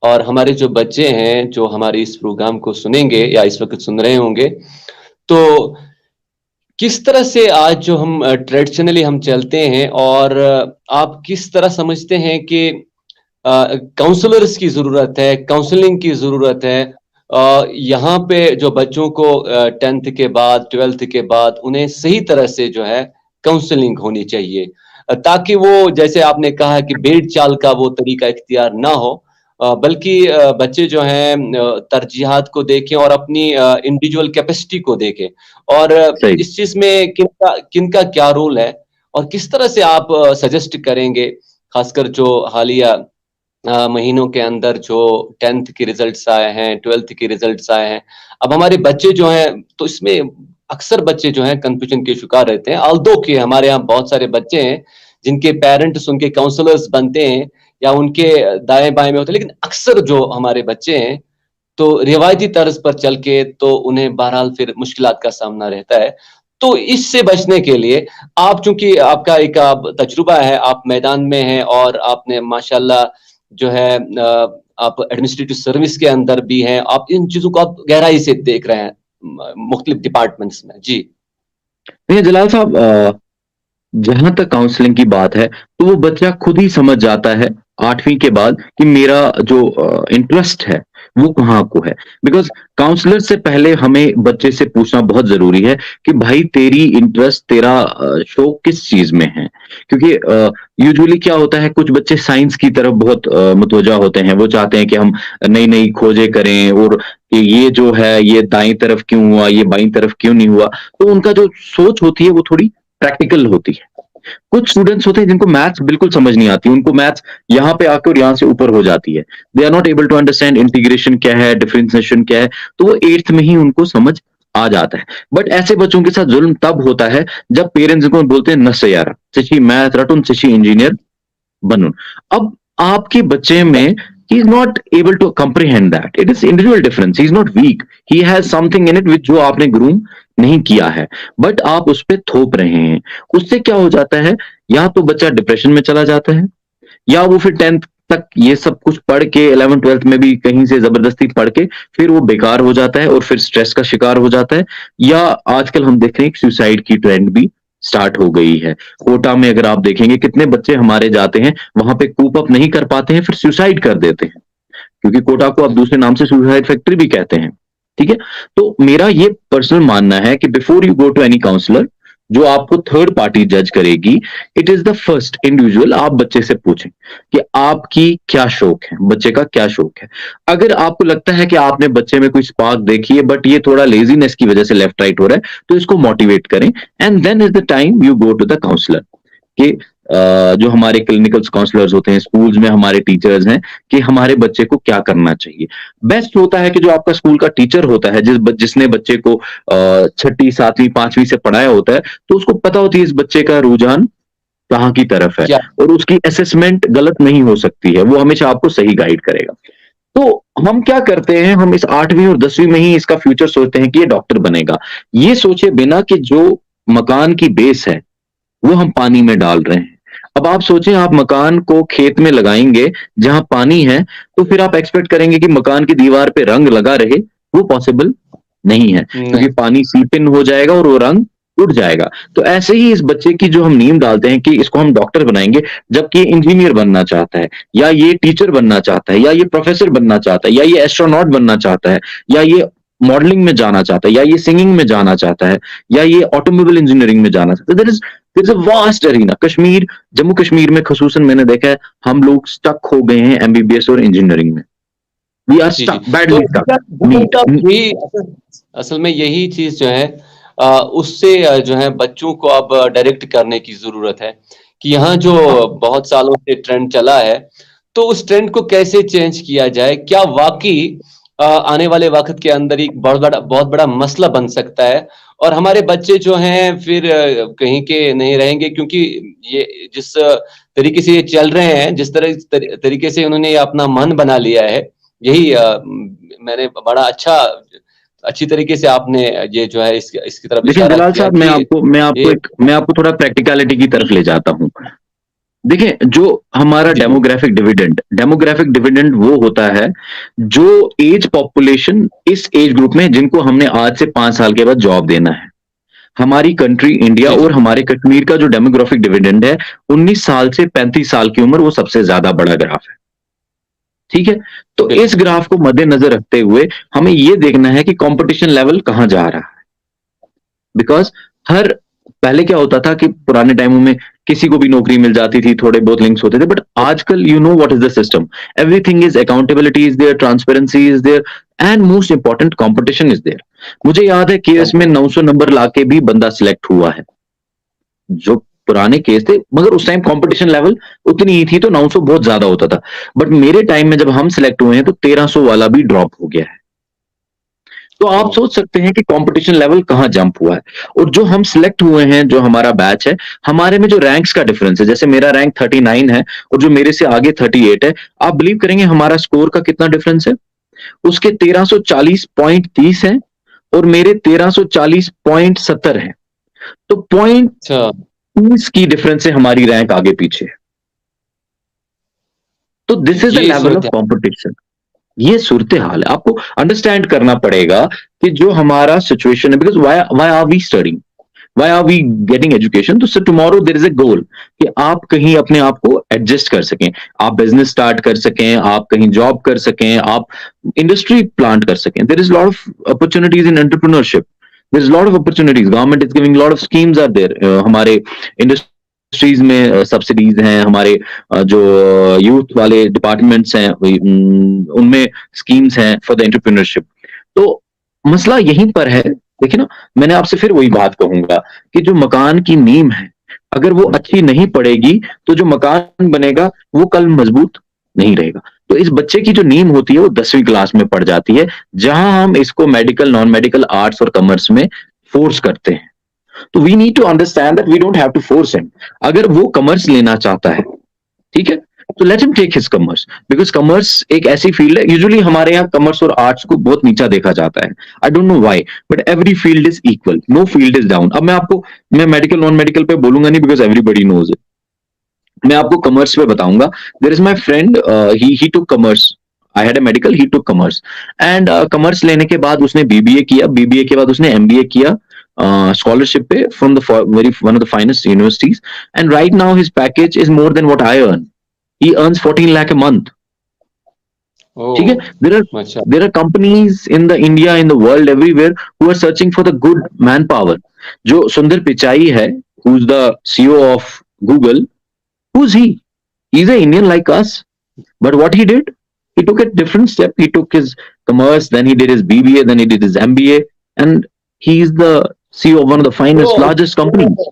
और हमारे जो बच्चे हैं, जो हमारे इस प्रोग्राम को सुनेंगे या इस वक़्त सुन रहे होंगे, तो किस तरह से आज जो हम ट्रेडिशनली हम चलते हैं और आप किस तरह समझते हैं कि काउंसलर्स की ज़रूरत है, काउंसलिंग की ज़रूरत है। यहाँ पे जो बच्चों को 10th के बाद, 12th के बाद उन्हें सही तरह से जो है काउंसलिंग होनी चाहिए। ताकि वो जैसे आपने कहा कि भेड़-चाल का वो तरीका इख्तियार ना हो, बल्कि बच्चे जो हैं तरजीहात को देखें और अपनी इंडिविजुअल कैपेसिटी को देखें। और सही। इस चीज़ में किनका किनका क्या रोल है और किस तरह से आप सजेस्ट करेंगे, खासकर जो हालिया महीनों के अंदर जो 10th के रिजल्ट्स आए हैं, 12th के रिजल्ट्स आए हैं। अब हमारे बच्चे जो हैं, तो इसमें अक्सर बच्चे जो हैं कन्फ्यूजन के शिकार रहते हैं। ऑल्दो कि हमारे यहाँ बहुत सारे बच्चे हैं, जिनके पेरेंट्स उनके काउंसलर्स बनते हैं या उनके दाएँ-बाएँ में होते हैं, लेकिन अक्सर जो हमारे बच्चे हैं, तो रिवायती तर्ज पर चल के तो उन्हें बहरहाल फिर मुश्किलात का सामना रहता है। तो इससे बचने के लिए आप चूँकि आपका एक अब तजुर्बा है, आप मैदान में हैं और आपने माशाअल्लाह जो है आप एडमिनिस्ट्रेटिव सर्विस के अंदर भी हैं, आप इन चीज़ों को आप गहराई से देख रहे हैं मुख्तलिफ डिपार्टमेंट्स में। जी। देखिए जलाल साहब, जहाँ तक काउंसलिंग की बात है, तो वो बच्चा खुद ही समझ जाता है 8वीं के बाद कि मेरा जो इंटरेस्ट है, वो कहाँ को है। बिकॉज़ काउंसलर से पहले हमें बच्चे से पूछना बहुत ज़रूरी है कि भाई तेरी इंटरेस्ट, तेरा शौक किस चीज़ में है? क्योंकि यूजुअली क्या होता है, कुछ बच्चे साइंस की तरफ बहुत मुतवज्जा होते हैं। वो चाहते हैं कि हम नई-नई खोजें करें और कि ये जो है, ये दाईं तरफ क्यों हुआ, ये बाईं तरफ क्यों नहीं हुआ? तो उनका जो सोच होती है, वो थोड़ी प्रैक्टिकल होती है। कुछ स्टूडेंट्स होते हैं जिनको मैथ्स बिल्कुल समझ नहीं आती, उनको मैथ्स यहाँ पे आके और यहाँ से ऊपर हो जाती है। They are not able to understand integration क्या है, डिफरेंशिएशन क्या है, तो वो 8th में ही उनको समझ आ जाता है। बट ऐसे बच्चों के साथ जुल्म तब होता है जब पेरेंट्स उनको बोलते हैं नसयारा चिची मैथ रटुन चिची इंजीनियर बनूं। अब आपके बच्चे में he is not able to comprehend that. It is individual difference. He is not weak. He has something in it which जो आपने ग्रूम नहीं किया है, बट आप उस पे थोप रहे हैं। उससे क्या हो जाता है, या तो बच्चा डिप्रेशन में चला जाता है, या वो फिर 10th तक ये सब कुछ पढ़ के 11th 12th में भी कहीं से जबरदस्ती पढ़ के फिर वो बेकार हो जाता है और फिर स्ट्रेस का शिकार हो जाता है। या आजकल हम देख रहे हैं सुसाइड की ट्रेंड भी स्टार्ट हो गई है। कोटा में अगर आप देखेंगे कितने बच्चे हमारे जाते हैं, वहां पे कूप अप नहीं कर पाते हैं, फिर सुसाइड कर देते हैं, क्योंकि कोटा को आप दूसरे नाम से सुसाइड फैक्ट्री भी कहते हैं। ठीक है। तो मेरा ये पर्सनल मानना है कि before you go to any counsellor, जो आपको थर्ड पार्टी जज करेगी, it is the first individual. आप बच्चे से पूछें कि आपकी क्या शौक है, बच्चे का क्या शौक है। अगर आपको लगता है कि आपने बच्चे में कोई स्पार्क देखी है बट ये थोड़ा लेजीनेस की वजह से लेफ्ट राइट हो रहा है, तो इसको मोटिवेट करें, and then is the time you go to the counsellor. कि जो हमारे क्लिनिकल काउंसलर्स होते हैं, स्कूल्स में हमारे टीचर्स हैं, कि हमारे बच्चे को क्या करना चाहिए। बेस्ट होता है कि जो आपका स्कूल का टीचर होता है, जिसने बच्चे को 6ठी 7वीं 5वीं से पढ़ाया होता है, तो उसको पता होती है इस बच्चे का रुझान कहाँ की तरफ है, क्या और उसकी असेसमेंट गलत नहीं हो सकती है, वो हमेशा आपको सही गाइड करेगा। तो हम क्या करते हैं, हम इस 8वीं और 10वीं में ही इसका फ्यूचर सोचते हैं कि ये डॉक्टर बनेगा। ये सोचे बिना कि जो मकान की बेस है वो हम पानी में डाल रहे हैं। अब आप सोचें, आप मकान को खेत में लगाएंगे जहां पानी है, तो फिर आप एक्सपेक्ट करेंगे कि मकान की दीवार पे रंग लगा रहे, वो पॉसिबल नहीं है, क्योंकि नहीं। पानी सीप इन हो जाएगा और वो रंग उड़ जाएगा। तो ऐसे ही इस बच्चे की जो हम नींव डालते हैं कि इसको हम डॉक्टर बनाएंगे, जबकि ये इंजीनियर बनना चाहता है, या ये टीचर बनना चाहता है, या ये प्रोफेसर बनना चाहता है, या ये एस्ट्रोनॉट बनना चाहता है, या ये मॉडलिंग में जाना चाहता है, या ये सिंगिंग में जाना चाहता है, या ये ऑटोमोबाइल इंजीनियरिंग में जाना चाहता है। There is a vast arena. Kashmir, Jammu Kashmir में खसूसन मैंने देखा है, हम लोग स्टक हो गए हैं एमबीबीएस और इंजीनियरिंग में। वी आर जी, जी। स्टक, तो बैडली स्टक। उनका यही असल में यही चीज़ जो है उससे जो है बच्चों को अब डायरेक्ट करने की ज़रूरत है कि यहाँ जो बहुत सालों से ट्रेंड चला है, तो उस ट्रेंड को कैसे चेंज किया जाए? क्या वाक़ई आने वाले वक़्त के अंदर एक बहुत बड़ा मसला बन सकता है और हमारे बच्चे जो हैं फिर कहीं के नहीं रहेंगे क्योंकि ये जिस तरीके से ये चल रहे हैं, जिस तरीके से उन्होंने अपना मन बना लिया है, यही मैंने बड़ा अच्छी तरीके से आपने ये जो है इसकी तरफ देखिए इशारा जलाल किया साहब, कि ये मैं आपको थोड़ा प्रैक्टिकलिटी की तरफ ले जाता हूँ। देखिए, जो हमारा जी, डेमोग्राफिक डिविडेंड वो होता है, जो एज पॉपुलेशन इस एज ग्रुप में जिनको हमने आज से 5 साल के बाद जॉब देना है। हमारी कंट्री इंडिया जी, और जी, हमारे कश्मीर का जो डेमोग्राफिक डिविडेंड है, 19 साल से 35 साल की उम्र वो सबसे ज़्यादा बड़ा ग्राफ है। ठीक है? तो इस बिल्कुल। ग्राफ को मद्देनज़र रखते हुए हमें ये देखना है कि कॉम्पिटिशन लेवल कहाँ जा रहा है। बिकॉज़ हर पहले क्या होता था कि पुराने टाइमों में किसी को भी नौकरी मिल जाती थी, थोड़े बहुत लिंक्स होते थे, बट आजकल you know what is the system. Everything is accountability is there, transparency is there and most important competition is there. मुझे याद है केएस में 900 नंबर लाके भी बंदा सिलेक्ट हुआ है। जो पुराने केस थे, मगर उस टाइम कॉम्पिटिशन लेवल उतनी ही थी, तो 900 बहुत ज़्यादा होता था। बट मेरे टाइम में जब हम सिलेक्ट हुए हैं, तो 1300 वाला भी ड्रॉप हो गया है। तो आप ओह! सोच सकते हैं कि कंपटीशन लेवल कहाँ जंप हुआ है। और जो हम सिलेक्ट हुए हैं, जो हमारा बैच है, हमारे में जो रैंक्स का डिफरेंस है, जैसे मेरा रैंक 39 है और जो मेरे से आगे 38 है, आप बिलीव करेंगे हमारा स्कोर का कितना डिफरेंस है? उसके 1340.30 है और मेरे 1340.70 है। तो पॉइंट अच्छा, 30 की डिफरेंस से हमारी रैंक आगे पीछे है। तो दिस इज द ये लेवल ऑफ सूरत-ए कंपटीशन। ये सूरत हाल है, आपको अंडरस्टैंड करना पड़ेगा कि जो हमारा सिचुएशन है, because why are we studying, why are we getting education, तो sir tomorrow there is a goal कि आप कहीं अपने आप को एडजस्ट कर सकें, आप बिजनेस स्टार्ट कर सकें, आप कहीं जॉब कर सकें, आप इंडस्ट्री प्लांट कर सकें। There is lot of opportunities in entrepreneurship, there is lot of opportunities, government is giving lot of schemes are there. हमारे इंडस्ट्रीज में सब्सिडीज हैं, हमारे जो यूथ वाले डिपार्टमेंट्स हैं उनमें स्कीम्स हैं फॉर द एंटरप्रेन्योरशिप। तो मसला यहीं पर है। देखिए ना, मैंने आपसे फिर वही बात कहूंगा कि जो मकान की नींव है, अगर वो अच्छी नहीं पड़ेगी, तो जो मकान बनेगा वो कल मजबूत नहीं रहेगा। तो इस बच्चे की जो नींव होती है वो 10वीं क्लास में पड़ जाती है, जहां हम इसको मेडिकल, नॉन मेडिकल, आर्ट्स और कॉमर्स में फोर्स करते हैं। तो we need to understand that we don't have to force him. अगर वो कॉमर्स लेना चाहता है, ठीक है, तो let him take his commerce, because commerce एक ऐसी फील्ड है, यूजुअली हमारे यहाँ कॉमर्स और आर्ट्स को बहुत नीचा देखा जाता है। I don't know why, but every field is equal, know field is down. अब मैं मेडिकल नॉन मेडिकल पे बोलूंगा नहीं, बिकॉज एवरीबडी नोज इट। मैं आपको कॉमर्स पे बताऊंगा। There is my friend, he took commerce, I had a medical, he took commerce and commerce लेने के बाद उसने बीबीए किया, बीबीए के बाद उसने एमबीए किया स्कॉलरशिप पे from the very one of the finest universities, and right now his package is more than what I earn. He earns 14 lakh a month. ठीक है? ओह! अच्छा, There are companies in the India, in the world, everywhere who are searching for the good manpower. जो सुंदर पिचाई है, who's the CEO of Google, who's he? He's an Indian like us. But what he did, he took a different step. He took his commerce, then he did his BBA, then he did his MBA, and he's the CEO of one of the finest, तो largest companies.